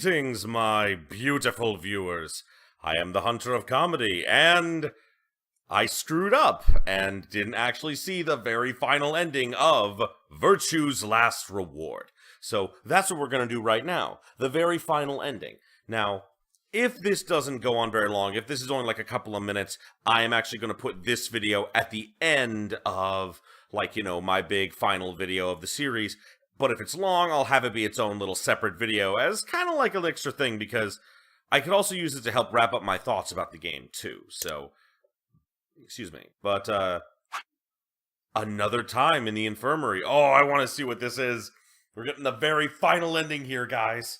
Greetings, my beautiful viewers. I am the Hunter of Comedy, and I screwed up and didn't actually see the very final ending of Virtue's Last Reward. So that's what we're going to do right now, the very final ending. Now, if this doesn't go on very long, if this is only like a couple of minutes, I am actually going to put this video at the end of, like, you know, my big final video of the series. But if it's long, I'll have it be its own little separate video as kind of like an extra thing, because I could also use it to help wrap up my thoughts about the game, too. So, excuse me. But, another time in the infirmary. Oh, I want to see what this is. We're getting the very final ending here, guys.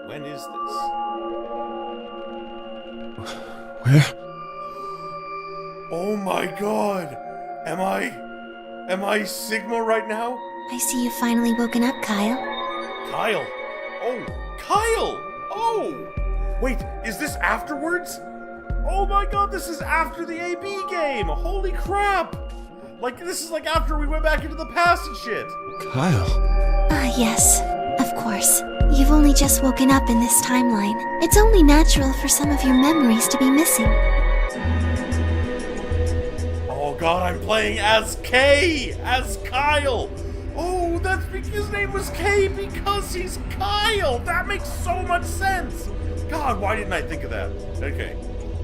When is this? Where? Oh my god! Am I Sigma right now? I see you've finally woken up, Kyle. Kyle! Oh, Kyle! Oh! Wait, is this afterwards? Oh my god, this is after the AB game! Holy crap! Like, this is like after we went back into the past and shit! Kyle? Yes, of course. You've only just woken up in this timeline. It's only natural for some of your memories to be missing. Oh god, I'm playing as K! As Kyle! Oh, that's because his name was K because he's Kyle! That makes so much sense! God, why didn't I think of that? Okay.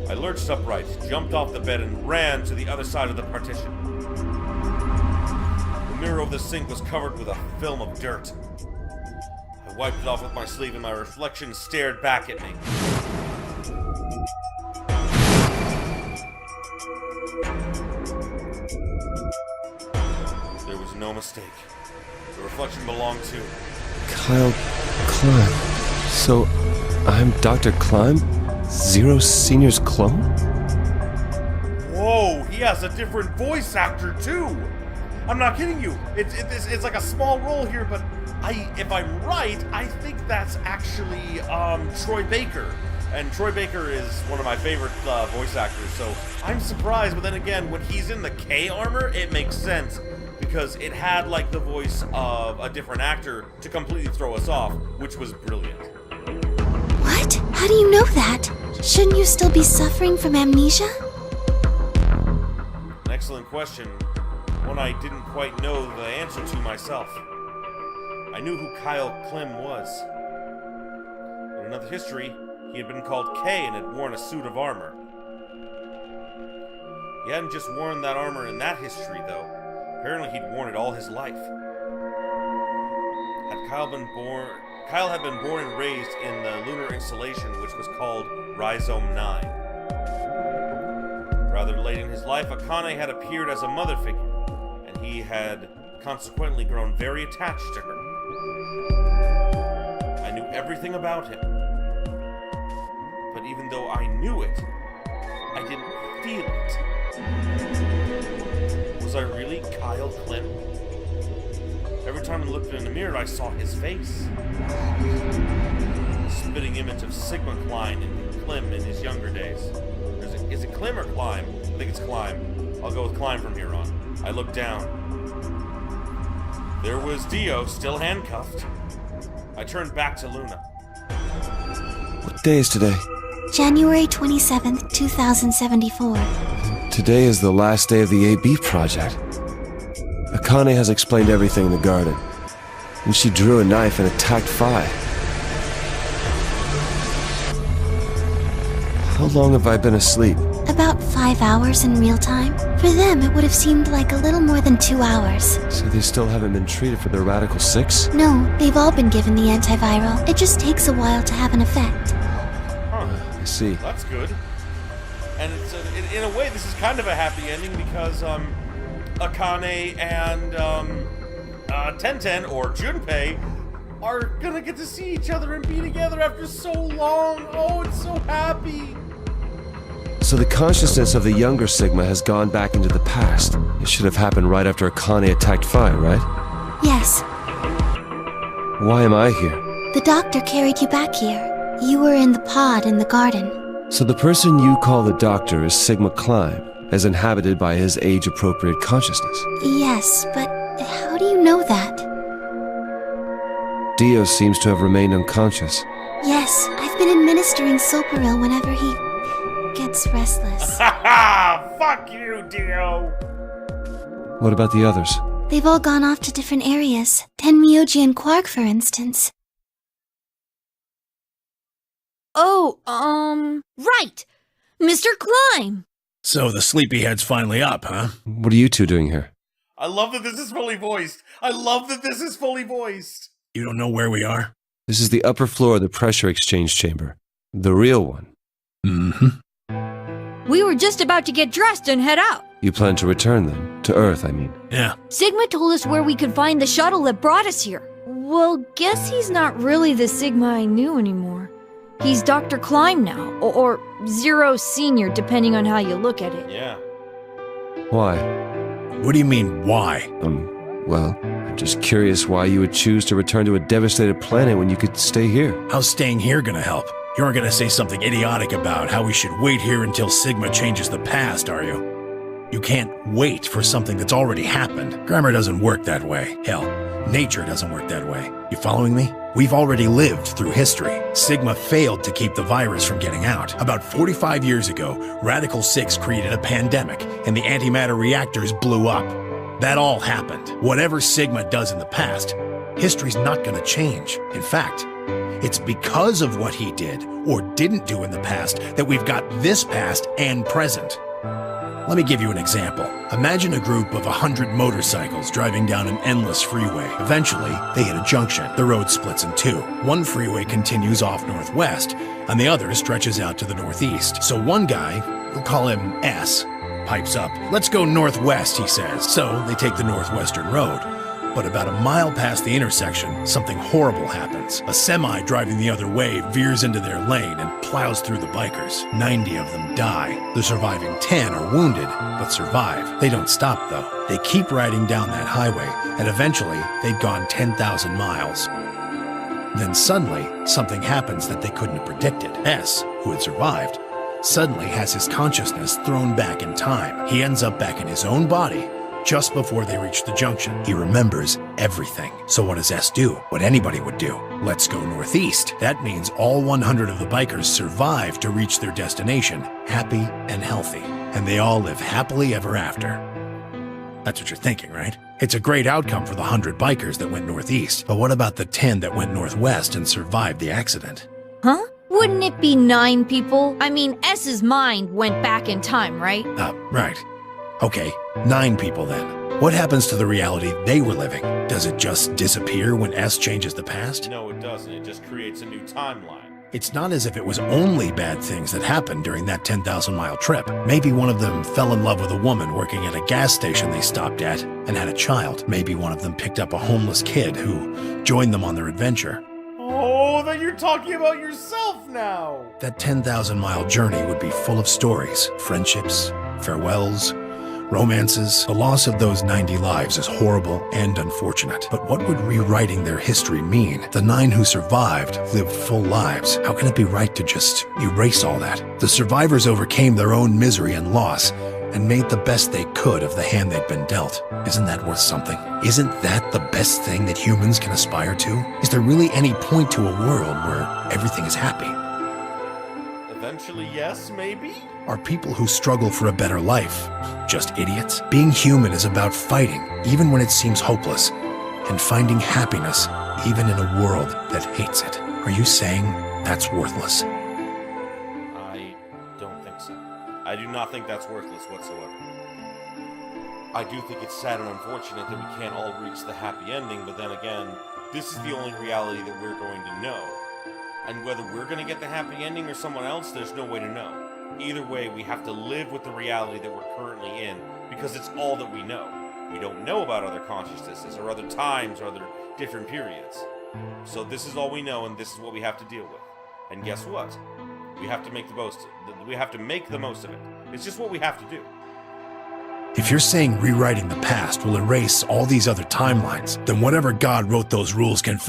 I lurched upright, jumped off the bed, and ran to the other side of the partition. The mirror of the sink was covered with a film of dirt. I wiped it off with my sleeve, and my reflection stared back at me. There was no mistake. The reflection belonged to Kyle Climb. So, I'm Dr. Climb? Zero Senior's clone? Whoa, he has a different voice actor too! I'm not kidding you. It's like a small role here, but if I'm right, I think that's actually Troy Baker. And Troy Baker is one of my favorite voice actors, so I'm surprised, but then again, when he's in the K armor, it makes sense, because it had like the voice of a different actor to completely throw us off, which was brilliant. What? How do you know that? Shouldn't you still be suffering from amnesia? An excellent question, one I didn't quite know the answer to myself. I knew who Kyle Clem was. In another history, he had been called K and had worn a suit of armor. He hadn't just worn that armor in that history, though. Apparently he'd worn it all his life. Kyle had been born and raised in the lunar installation, which was called Rhizome 9. Rather late in his life, Akane had appeared as a mother figure, and he had consequently grown very attached to her. I knew everything about him. But even though I knew it, I didn't feel it. Was I really Kyle Clem? Every time I looked in the mirror, I saw his face. A spitting image of Sigma Klein and Clem in his younger days. Is it Clem or Climb? I think it's Climb. I'll go with Climb from here on. I looked down. There was Dio, still handcuffed. I turned back to Luna. What day is today? January 27th, 2074. Today is the last day of the AB project. Akane has explained everything in the garden. And she drew a knife and attacked Phi. How long have I been asleep? About 5 hours in real time. For them, it would have seemed like a little more than 2 hours. So they still haven't been treated for their Radical 6? No, they've all been given the antiviral. It just takes a while to have an effect. I see. That's good. And it's in a way, this is kind of a happy ending because Akane and Tenten, or Junpei, are gonna get to see each other and be together after so long. Oh, it's so happy. So the consciousness of the younger Sigma has gone back into the past. It should have happened right after Akane attacked Phi, right? Yes. Why am I here? The doctor carried you back here. You were in the pod in the garden. So the person you call the Doctor is Sigma Climb, as inhabited by his age-appropriate consciousness. Yes, but how do you know that? Dio seems to have remained unconscious. Yes, I've been administering Soparil whenever he gets restless. Fuck you, Dio! What about the others? They've all gone off to different areas. Tenmyoji and Quark, for instance. Oh, right! Mr. Climb! So the sleepyhead's finally up, huh? What are you two doing here? I love that this is fully voiced. I love that this is fully voiced. You don't know where we are? This is the upper floor of the pressure exchange chamber. The real one. Mm-hmm. We were just about to get dressed and head out. You plan to return them? To Earth, I mean. Yeah. Sigma told us where we could find the shuttle that brought us here. Well, guess he's not really the Sigma I knew anymore. He's Dr. Climb now, or Zero Senior, depending on how you look at it. Yeah. Why? What do you mean, why? Well, I'm just curious why you would choose to return to a devastated planet when you could stay here. How's staying here gonna help? You aren't gonna say something idiotic about how we should wait here until Sigma changes the past, are you? You can't wait for something that's already happened. Grammar doesn't work that way. Hell, nature doesn't work that way. You following me? We've already lived through history. Sigma failed to keep the virus from getting out. About 45 years ago, Radical 6 created a pandemic, and the antimatter reactors blew up. That all happened. Whatever Sigma does in the past, history's not gonna change. In fact, it's because of what he did, or didn't do in the past, that we've got this past and present. Let me give you an example. Imagine a group of 100 motorcycles driving down an endless freeway. Eventually, they hit a junction. The road splits in two. One freeway continues off northwest, and the other stretches out to the northeast. So one guy, we'll call him S, pipes up. "Let's go northwest," he says. So they take the northwestern road. But about a mile past the intersection, something horrible happens. A semi driving the other way veers into their lane and plows through the bikers. 90 of them die. The surviving 10 are wounded, but survive. They don't stop, though. They keep riding down that highway, and eventually, they'd gone 10,000 miles. Then suddenly, something happens that they couldn't have predicted. S, who had survived, suddenly has his consciousness thrown back in time. He ends up back in his own body, just before they reach the junction. He remembers everything. So what does S do? What anybody would do. Let's go northeast. That means all 100 of the bikers survive to reach their destination, happy and healthy. And they all live happily ever after. That's what you're thinking, right? It's a great outcome for the 100 bikers that went northeast. But what about the 10 that went northwest and survived the accident? Huh? Wouldn't it be 9 people? I mean, S's mind went back in time, right? Right. Okay, 9 people then. What happens to the reality they were living? Does it just disappear when S changes the past? No, it doesn't. It just creates a new timeline. It's not as if it was only bad things that happened during that 10,000-mile trip. Maybe one of them fell in love with a woman working at a gas station they stopped at and had a child. Maybe one of them picked up a homeless kid who joined them on their adventure. Oh, then you're talking about yourself now! That 10,000-mile journey would be full of stories, friendships, farewells, romances. The loss of those 90 lives is horrible and unfortunate. But what would rewriting their history mean? The 9 who survived lived full lives. How can it be right to just erase all that? The survivors overcame their own misery and loss and made the best they could of the hand they'd been dealt. Isn't that worth something? Isn't that the best thing that humans can aspire to? Is there really any point to a world where everything is happy? Eventually, yes, maybe? Are people who struggle for a better life just idiots? Being human is about fighting, even when it seems hopeless, and finding happiness, even in a world that hates it. Are you saying that's worthless? I don't think so. I do not think that's worthless whatsoever. I do think it's sad and unfortunate that we can't all reach the happy ending, but then again, this is the only reality that we're going to know. And whether we're going to get the happy ending or someone else, there's no way to know. Either way, we have to live with the reality that we're currently in, because it's all that we know. We don't know about other consciousnesses, or other times, or other different periods. So this is all we know, and this is what we have to deal with. And guess what? We have to make the most of it. It's just what we have to do. If you're saying rewriting the past will erase all these other timelines, then whatever God wrote those rules can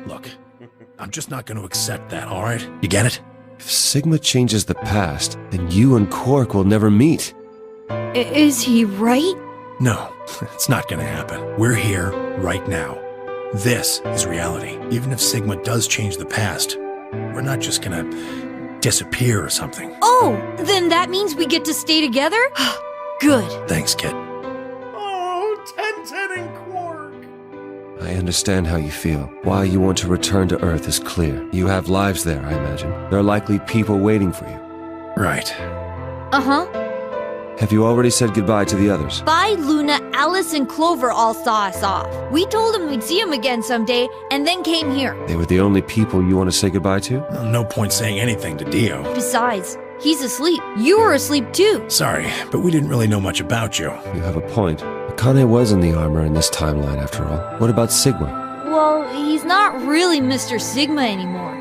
Look, I'm just not going to accept that, alright? You get it? If Sigma changes the past, then you and Quark will never meet. Is he right? No, it's not gonna happen. We're here, right now. This is reality. Even if Sigma does change the past, we're not just gonna disappear or something. Oh, then that means we get to stay together? Good. Thanks, kid. Oh, 1010 and Quark! I understand how you feel. Why you want to return to Earth is clear. You have lives there, I imagine. There are likely people waiting for you. Right. Uh-huh. Have you already said goodbye to the others? Bye, Luna, Alice, and Clover all saw us off. We told them we'd see them again someday, and then came here. They were the only people you want to say goodbye to? Well, no point saying anything to Dio. Besides, he's asleep. You were asleep too. Sorry, but we didn't really know much about you. You have a point. Akane was in the armor in this timeline, after all. What about Sigma? Well, he's not really Mr. Sigma anymore.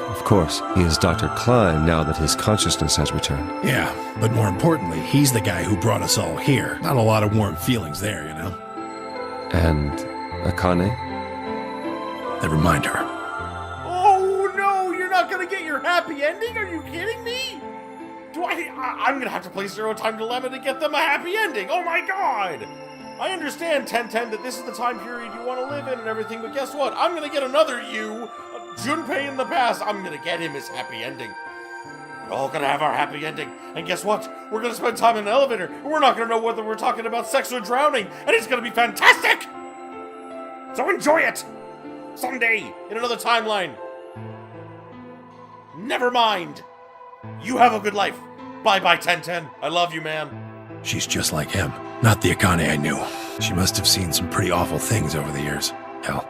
Of course, he is Dr. Klein now that his consciousness has returned. Yeah, but more importantly, he's the guy who brought us all here. Not a lot of warm feelings there, you know? And Akane? Never mind her. Oh no, you're not gonna get your happy ending? Are you kidding me? I'm gonna have to play Zero Time Dilemma to get them a happy ending. Oh my god! I understand, 1010, that this is the time period you want to live in and everything, but guess what? I'm gonna get another you, Junpei in the past. I'm gonna get him his happy ending. We're all gonna have our happy ending. And guess what? We're gonna spend time in an elevator, and we're not gonna know whether we're talking about sex or drowning, and it's gonna be fantastic! So enjoy it! Someday, in another timeline. Never mind. You have a good life. Bye-bye, 1010. I love you, man. She's just like him. Not the Akane I knew. She must have seen some pretty awful things over the years. Hell,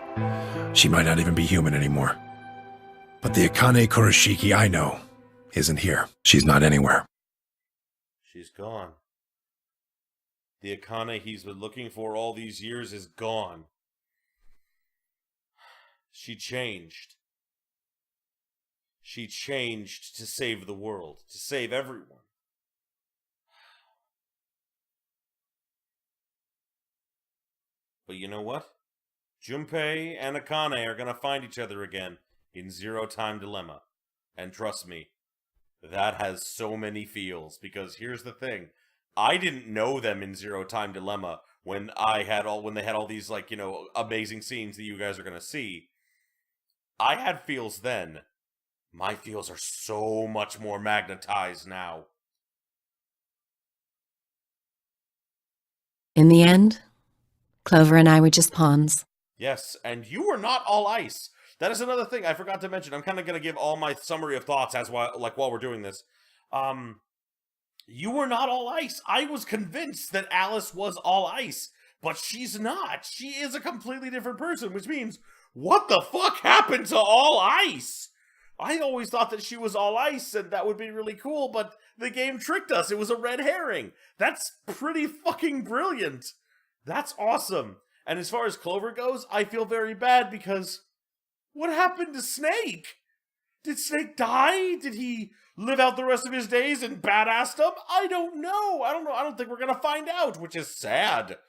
she might not even be human anymore. But the Akane Kurashiki I know isn't here. She's not anywhere. She's gone. The Akane he's been looking for all these years is gone. She changed. She changed to save the world, to save everyone. But you know what? Junpei and Akane are gonna find each other again in Zero Time Dilemma. And trust me, that has so many feels, because here's the thing. I didn't know them in Zero Time Dilemma when they had all these, like, you know, amazing scenes that you guys are gonna see. I had feels then. My feels are so much more magnetized now. In the end, Clover and I were just pawns. Yes, and you were not all ice. That is another thing I forgot to mention. I'm kind of going to give all my summary of thoughts while we're doing this. You were not all ice. I was convinced that Alice was all ice, but she's not. She is a completely different person, which means, what the fuck happened to all ice? I always thought that she was all ice, and that would be really cool, but the game tricked us. It was a red herring. That's pretty fucking brilliant. That's awesome. And as far as Clover goes, I feel very bad because what happened to Snake? Did Snake die? Did he live out the rest of his days and badassed them? I don't know. I don't think we're going to find out, which is sad.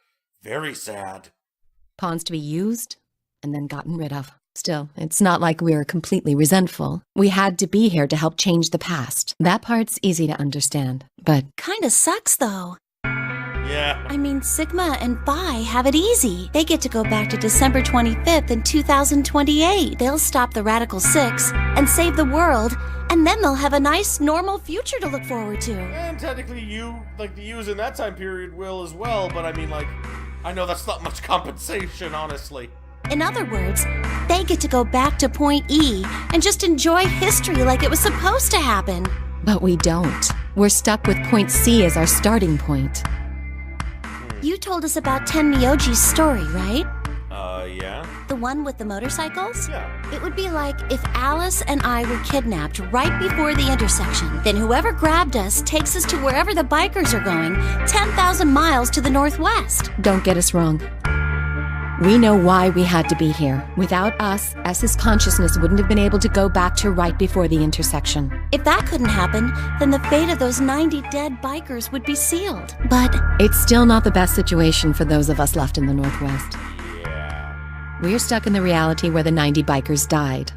Very sad. Pawns to be used and then gotten rid of. Still, it's not like we were completely resentful. We had to be here to help change the past. That part's easy to understand, but Kinda sucks, though. Yeah. I mean, Sigma and Phi have it easy. They get to go back to December 25th in 2028. They'll stop the Radical Six and save the world, and then they'll have a nice, normal future to look forward to. And technically the U's in that time period will as well, but I mean, like, I know that's not much compensation, honestly. In other words, they get to go back to Point E and just enjoy history like it was supposed to happen. But we don't. We're stuck with Point C as our starting point. You told us about Ten Myoji's story, right? Yeah? The one with the motorcycles? Yeah. It would be like if Alice and I were kidnapped right before the intersection. Then whoever grabbed us takes us to wherever the bikers are going, 10,000 miles to the northwest. Don't get us wrong. We know why we had to be here. Without us, S's consciousness wouldn't have been able to go back to right before the intersection. If that couldn't happen, then the fate of those 90 dead bikers would be sealed. But It's still not the best situation for those of us left in the Northwest. Yeah. We're stuck in the reality where the 90 bikers died.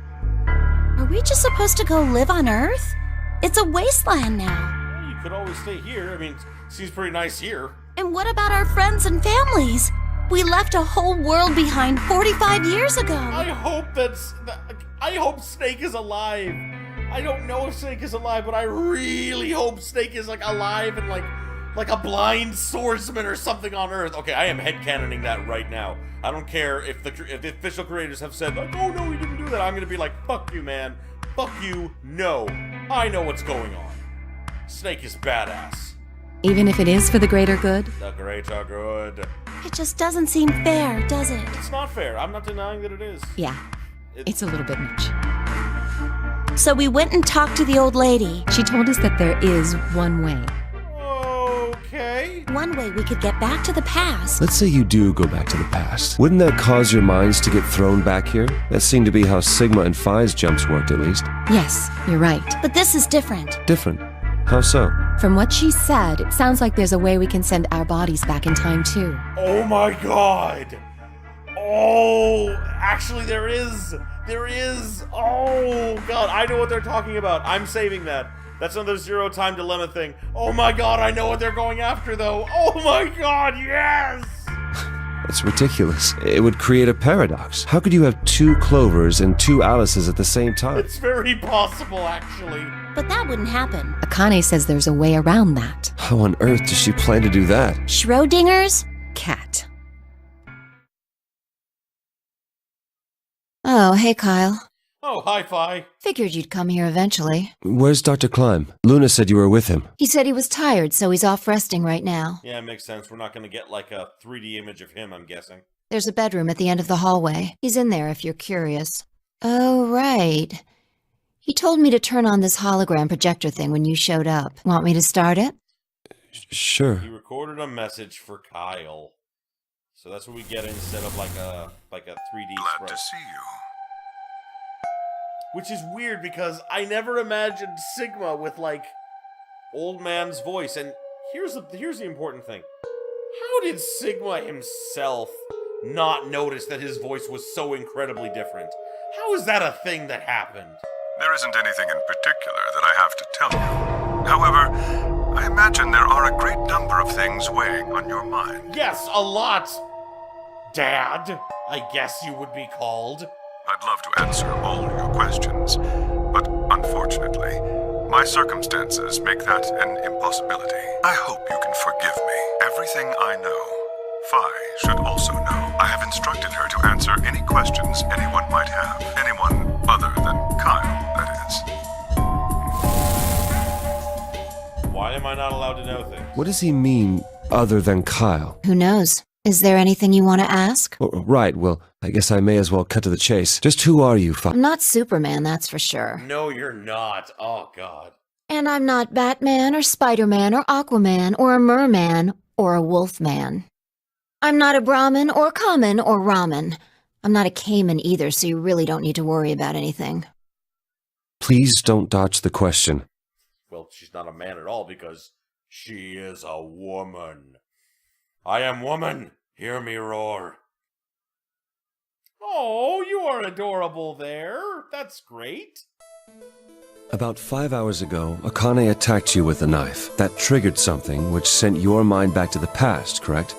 Are we just supposed to go live on Earth? It's a wasteland now. Well, you could always stay here. I mean, it seems pretty nice here. And what about our friends and families? We left a whole world behind 45 years ago. I hope Snake is alive. I don't know if Snake is alive, but I really hope Snake is like alive and like a blind swordsman or something on Earth. Okay, I am headcanoning that right now. I don't care if the official creators have said like, oh no, he didn't do that. I'm gonna be like, fuck you, man. Fuck you. No, I know what's going on. Snake is badass. Even if it is for the greater good? The greater good. It just doesn't seem fair, does it? It's not fair. I'm not denying that it is. Yeah, it's a little bit much. So we went and talked to the old lady. She told us that there is one way. Okay. One way we could get back to the past. Let's say you do go back to the past. Wouldn't that cause your minds to get thrown back here? That seemed to be how Sigma and Phi's jumps worked, at least. Yes, you're right. But this is different. Different. How so? From what she said, it sounds like there's a way we can send our bodies back in time, too. Oh my god! Oh, actually there is! There is! Oh god, I know what they're talking about. I'm saving that. That's another zero time dilemma thing. Oh my god, I know what they're going after though. Oh my god, yes! That's ridiculous. It would create a paradox. How could you have two Clovers and two Alices at the same time? It's very possible, actually. But that wouldn't happen. Akane says there's a way around that. How on earth does she plan to do that? Schrodinger's Cat. Oh, hey, Kyle. Oh, hi, Phi. Figured you'd come here eventually. Where's Dr. Klein? Luna said you were with him. He said he was tired, so he's off resting right now. Yeah, it makes sense. We're not gonna get like a 3D image of him, I'm guessing. There's a bedroom at the end of the hallway. He's in there if you're curious. Oh, right. He told me to turn on this hologram projector thing when you showed up. Want me to start it? Sure. He recorded a message for Kyle. So that's what we get instead of like a 3D Glad sprite. to see you. Which is weird because I never imagined Sigma with like old man's voice. And here's the important thing. How did Sigma himself not notice that his voice was so incredibly different? How is that a thing that happened? There isn't anything in particular that I have to tell you. However, I imagine there are a great number of things weighing on your mind. Yes, a lot. Dad, I guess you would be called. I'd love to answer all your questions, but unfortunately, my circumstances make that an impossibility. I hope you can forgive me. Everything I know, Phi should also know. I have instructed her to answer any questions anyone might have. Anyone other than Kyle, that is. Why am I not allowed to know things? What does he mean, other than Kyle? Who knows? Is there anything you want to ask? Oh, right, well, I guess I may as well cut to the chase. Just who are you, I'm not Superman, that's for sure. No, you're not. Oh, God. And I'm not Batman or Spider-Man or Aquaman or a merman or a wolfman. I'm not a Brahmin or Kamen or Ramen. I'm not a Cayman either, so you really don't need to worry about anything. Please don't dodge the question. Well, she's not a man at all because she is a woman. I am woman. Hear me roar. Oh, you are adorable there. That's great. About 5 hours ago, Akane attacked you with a knife. That triggered something which sent your mind back to the past, correct?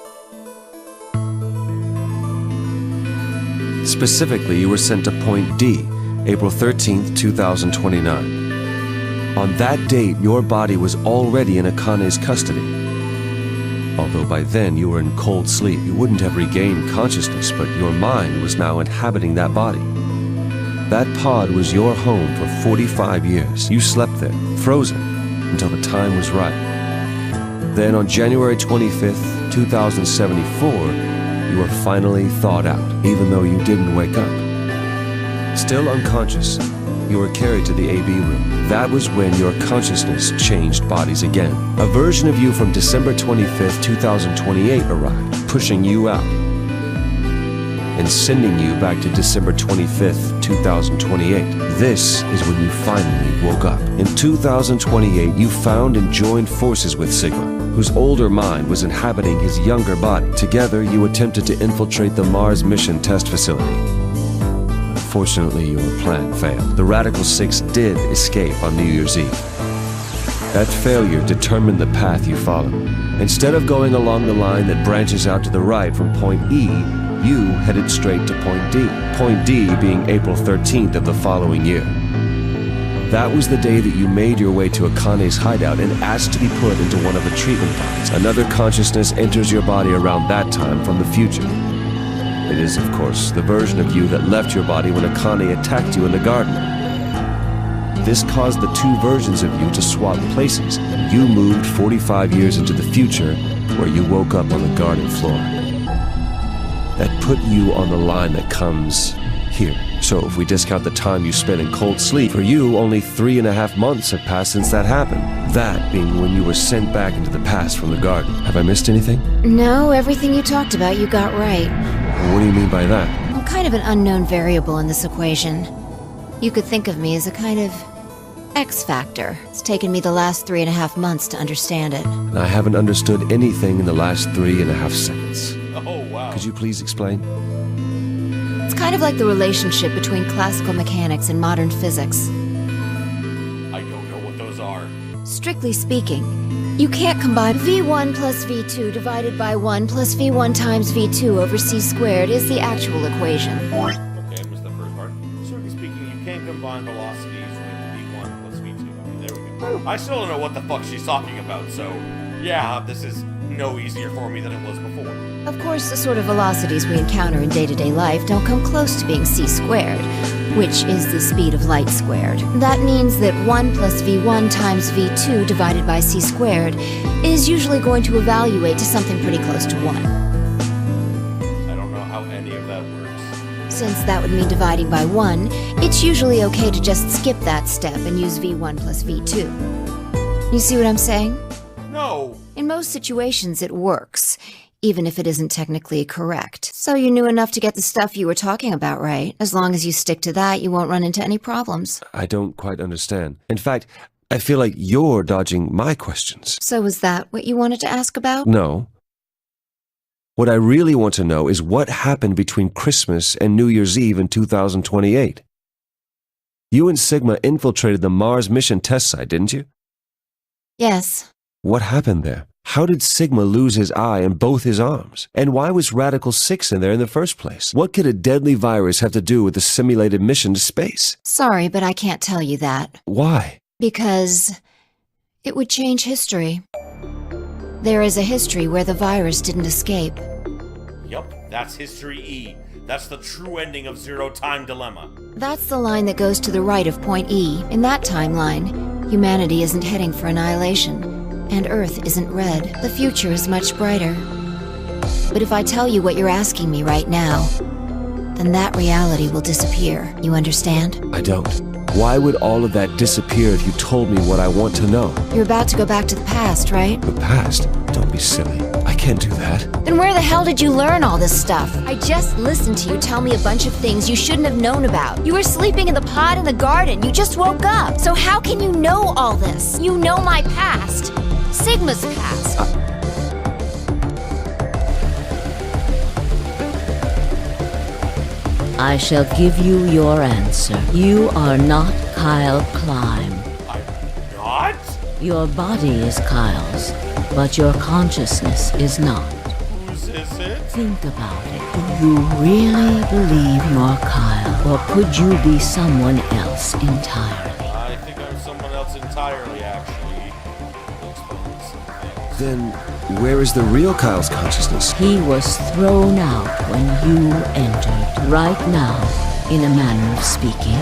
Specifically, you were sent to Point D, April 13th, 2029. On that date, your body was already in Akane's custody. Although by then you were in cold sleep, you wouldn't have regained consciousness, but your mind was now inhabiting that body. That pod was your home for 45 years. You slept there, frozen, until the time was right. Then on January 25th, 2074, you were finally thawed out, even though you didn't wake up. Still unconscious, you were carried to the AB room. That was when your consciousness changed bodies again. A version of you from December 25th, 2028 arrived, pushing you out and sending you back to December 25th, 2028. This is when you finally woke up. In 2028, you found and joined forces with Sigma, whose older mind was inhabiting his younger body. Together, you attempted to infiltrate the Mars mission test facility. Unfortunately, your plan failed. The Radical Six did escape on New Year's Eve. That failure determined the path you followed. Instead of going along the line that branches out to the right from point E, you headed straight to point D. Point D being April 13th of the following year. That was the day that you made your way to Akane's hideout and asked to be put into one of the treatment bodies. Another consciousness enters your body around that time from the future. It is, of course, the version of you that left your body when Akane attacked you in the garden. This caused the two versions of you to swap places, and you moved 45 years into the future, where you woke up on the garden floor. That put you on the line that comes here. So if we discount the time you spent in cold sleep, for you, only 3.5 months have passed since that happened. That being when you were sent back into the past from the garden. Have I missed anything? No, everything you talked about you got right. What do you mean by that? I'm kind of an unknown variable in this equation. You could think of me as a kind of X factor. It's taken me the last 3.5 months to understand it. And I haven't understood anything in the last 3.5 seconds. Oh, wow. Could you please explain? It's kind of like the relationship between classical mechanics and modern physics. I don't know what those are. Strictly speaking, you can't combine V1 plus V2 divided by 1 plus V1 times V2 over C squared is the actual equation. Okay, I missed the first part. Strictly speaking, you can't combine velocities with V1 plus V2. Okay, there we go. I still don't know what the fuck she's talking about, so yeah, this is no easier for me than it was before. Of course, the sort of velocities we encounter in day-to-day life don't come close to being C squared, which is the speed of light squared. That means that 1 plus V1 times V2 divided by C squared is usually going to evaluate to something pretty close to 1. I don't know how any of that works. Since that would mean dividing by 1, it's usually okay to just skip that step and use V1 plus V2. You see what I'm saying? No! In most situations, it works, even if it isn't technically correct. So you knew enough to get the stuff you were talking about right. As long as you stick to that, you won't run into any problems. I don't quite understand. In fact, I feel like you're dodging my questions. So was that what you wanted to ask about? No. What I really want to know is what happened between Christmas and New Year's Eve in 2028. You and Sigma infiltrated the Mars mission test site, didn't you? Yes. What happened there? How did Sigma lose his eye and both his arms? And why was Radical 6 in there in the first place? What could a deadly virus have to do with the simulated mission to space? Sorry, but I can't tell you that. Why? Because it would change history. There is a history where the virus didn't escape. Yup, that's History E. That's the true ending of Zero Time Dilemma. That's the line that goes to the right of point E. In that timeline, humanity isn't heading for annihilation, and Earth isn't red. The future is much brighter. But if I tell you what you're asking me right now, then that reality will disappear. You understand? I don't. Why would all of that disappear if you told me what I want to know? You're about to go back to the past, right? The past? Don't be silly. I can't do that. Then where the hell did you learn all this stuff? I just listened to you tell me a bunch of things you shouldn't have known about. You were sleeping in the pod in the garden. You just woke up. So how can you know all this? You know my past. Sigma's past. I shall give you your answer. You are not Kyle Climb. I'm not? Your body is Kyle's, but your consciousness is not. Whose is it? Think about it. Do you really believe you're Kyle, or could you be someone else entirely? I think I'm someone else entirely, actually. That explains some things. Then, where is the real Kyle's consciousness? He was thrown out when you entered. Right now, in a manner of speaking,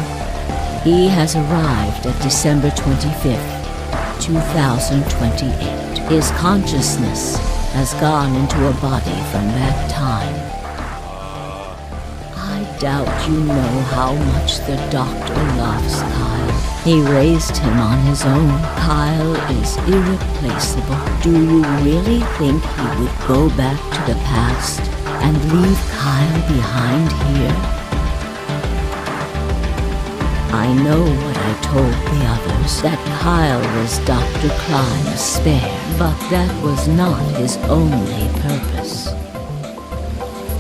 he has arrived at December 25th, 2028. His consciousness has gone into a body from that time. I doubt you know how much the doctor loves Kyle. He raised him on his own. Kyle is irreplaceable. Do you really think he would go back to the past and leave Kyle behind here? I know what I told the others, that Kyle was Dr. Klein's spare, but that was not his only purpose.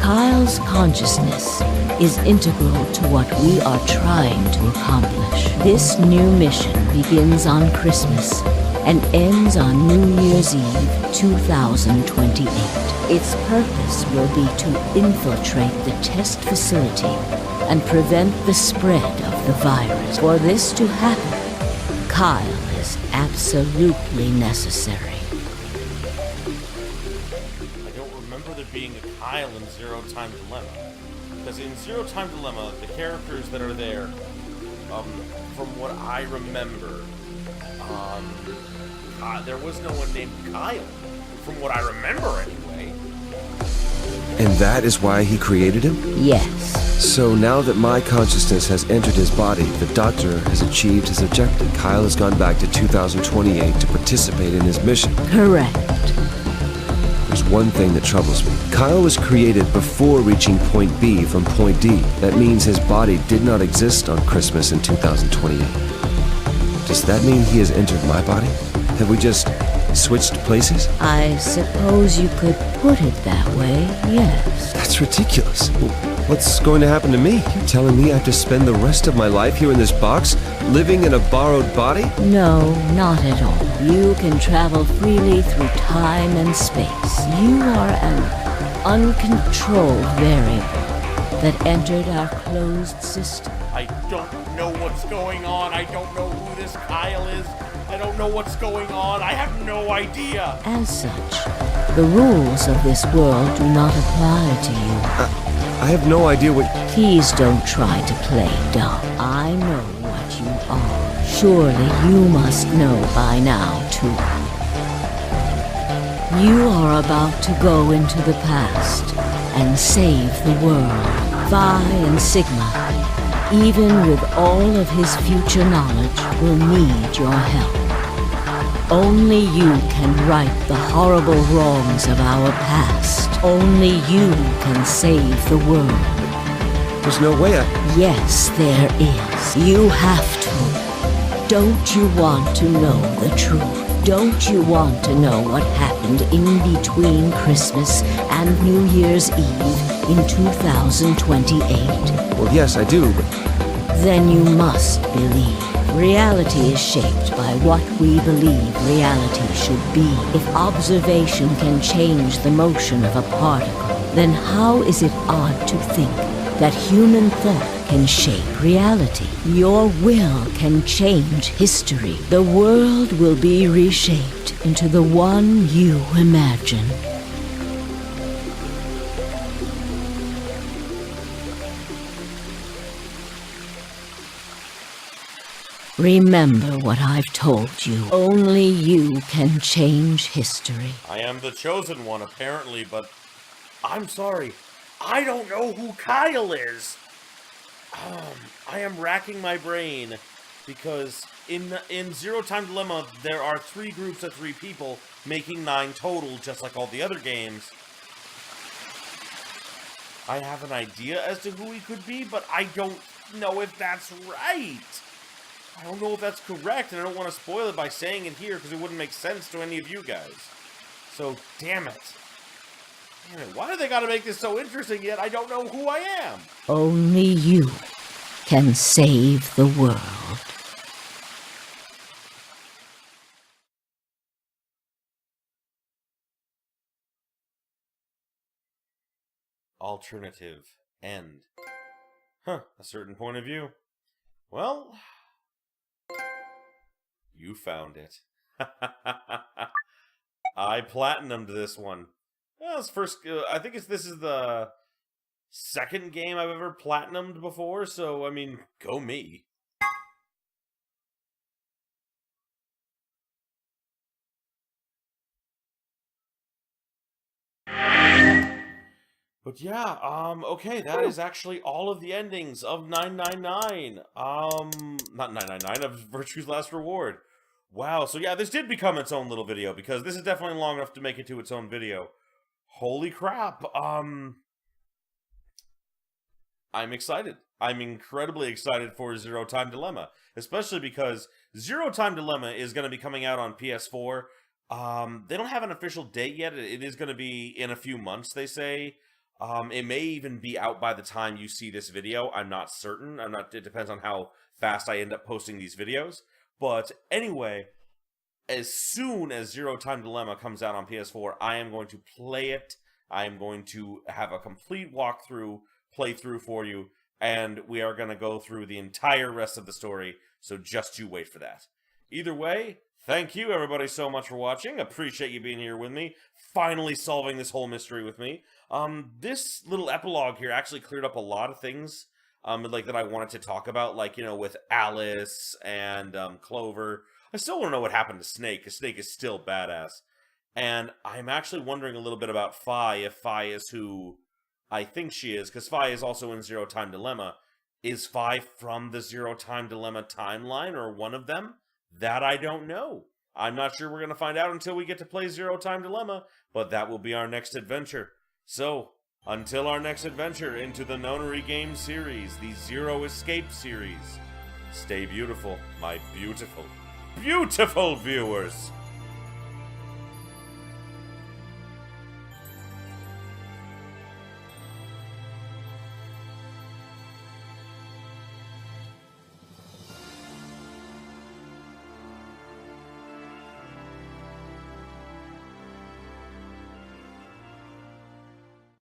Kyle's consciousness is integral to what we are trying to accomplish. This new mission begins on Christmas and ends on New Year's Eve 2028. Its purpose will be to infiltrate the test facility and prevent the spread of the virus. For this to happen, Kyle is absolutely necessary. I don't remember there being a Kyle in Zero Time Dilemma. Because in Zero Time Dilemma, the characters that are there, from what I remember, there was no one named Kyle. From what I remember, anyway. And that is why he created him? Yes. So now that my consciousness has entered his body, the Doctor has achieved his objective. Kyle has gone back to 2028 to participate in his mission. Correct. There's one thing that troubles me. Kyle was created before reaching point B from point D. That means his body did not exist on Christmas in 2028. Does that mean he has entered my body? Have we just switched places? I suppose you could put it that way, yes. That's ridiculous. What's going to happen to me? You're telling me I have to spend the rest of my life here in this box, living in a borrowed body? No, not at all. You can travel freely through time and space. You are an uncontrolled variable that entered our closed system. I don't know what's going on. I don't know who this Kyle is. I don't know what's going on. I have no idea. As such, the rules of this world do not apply to you. I have no idea what... Please don't try to play dumb. I know what you are. Surely you must know by now, too. You are about to go into the past and save the world. Vi and Sigma, even with all of his future knowledge, will need your help. Only you can right the horrible wrongs of our past. Only you can save the world. There's no way Yes, there is. You have to. Don't you want to know the truth? Don't you want to know what happened in between Christmas and New Year's Eve in 2028? Well, yes, I do, but... Then you must believe. Reality is shaped by what we believe reality should be. If observation can change the motion of a particle, then how is it odd to think that human thought can shape reality? Your will can change history. The world will be reshaped into the one you imagine. Remember what I've told you. Only you can change history. I am the chosen one, apparently, but I'm sorry. I don't know who Kyle is. I am racking my brain because in Zero Time Dilemma, there are 3 groups of 3 people, making 9 total, just like all the other games. I have an idea as to who he could be, but I don't know if that's right. I don't know if that's correct, and I don't want to spoil it by saying it here because it wouldn't make sense to any of you guys. So, damn it. Why do they gotta make this so interesting yet I don't know who I am? Only you can save the world. Alternative end. A certain point of view. Well, you found it. I platinumed this one. Well, it's first. I think this is the second game I've ever platinumed before. So I mean, go me. But yeah, okay, that is actually all of the endings of 999. Not 999, of Virtue's Last Reward. Wow, so yeah, this did become its own little video, because this is definitely long enough to make it to its own video. Holy crap, I'm excited. I'm incredibly excited for Zero Time Dilemma, especially because Zero Time Dilemma is going to be coming out on PS4. They don't have an official date yet. It is going to be in a few months, they say. It may even be out by the time you see this video. I'm not certain. It depends on how fast I end up posting these videos. But anyway, as soon as Zero Time Dilemma comes out on PS4, I am going to play it. I am going to have a complete playthrough for you, and we are going to go through the entire rest of the story, so just you wait for that. Either way, thank you everybody so much for watching. Appreciate you being here with me, finally solving this whole mystery with me. This little epilogue here actually cleared up a lot of things like that I wanted to talk about, like, you know, with Alice and Clover. I still want to know what happened to Snake, because Snake is still badass. And I'm actually wondering a little bit about Fi, if Fi is who I think she is, because Fi is also in Zero Time Dilemma. Is Fi from the Zero Time Dilemma timeline, or one of them? That I don't know. I'm not sure we're going to find out until we get to play Zero Time Dilemma, but that will be our next adventure. So, until our next adventure into the Nonary game series, the Zero Escape series, stay beautiful, my beautiful, beautiful viewers!